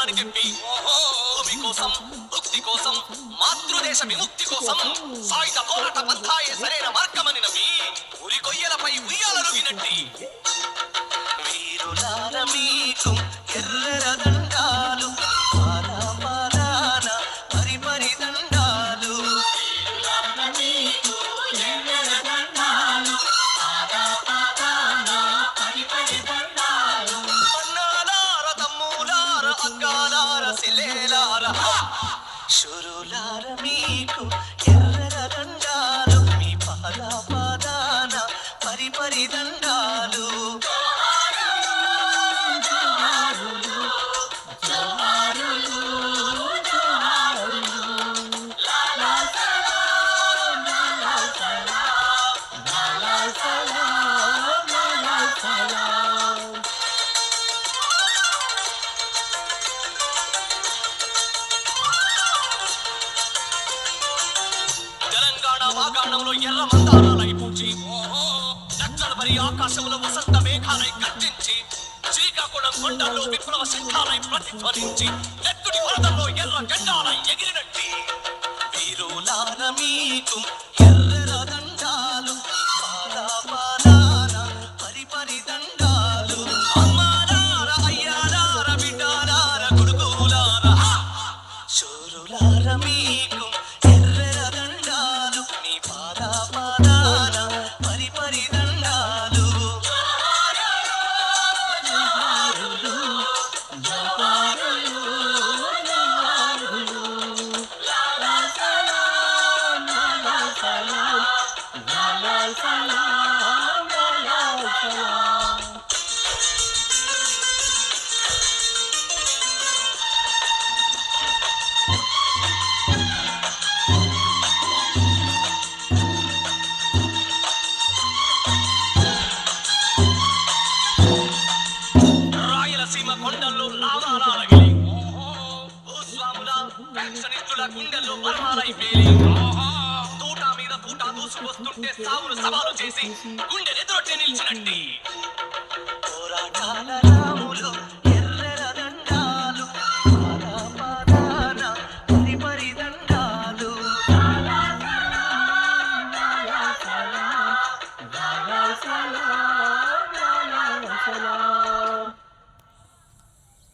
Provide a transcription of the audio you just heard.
చేస్తానని చెప్పి భూమి కోసం ముక్తి కోసం మాతృదేశ విముక్తి కోసం సాయుధ పోరాట పంథాయే సరైన మార్గమని నమ్మి ఉరి కొయ్యలపై ఉయ్యాలలుగినట్టి వీరులార మీకు ఎర్రర దండాలు పాదాన పరిపరి దండాలు అన్నాలార తమ్ములార అక్కాలార సిలేలార శురులార మీకు ఎర్రర దండాలు మీ పాదాన పరిపరి దండాలు తెలంగాణ మాగాణంలో ఎర్ర మందారాలై పూచి దక్షిణ మరి ఆకాశంలో వసంత మేఘాలై గర్జించి శ్రీకాకుళం కొండల్లో విప్లవ శంఖాలై ప్రతిధ్వనించి నెత్తుడి వరదల్లో ఎర్ర గడ్డాలై ఎగిరినట్టి వీరులార మీకు ఎర్ర దండాలు పాదాన పరిపరి దండాలు అమ్మాలార అయ్యాలార బిడ్డాలార కొడుకులార శూరులార మీకు ఎర్ర దండాలు మీ పాదాన పరిపరి దండాలు రాయలసీమ కొండల్లో లావాలగిలి భూస్వాముల పెన్షనిస్టుల గుండెల్లో మరణాలై పేలి తూటా మీద తూటా దూసుకొస్తుంటే సావును సవాలు చేసి గుండె ఎదురొట్టి నిలిచినట్టి పోరాటాల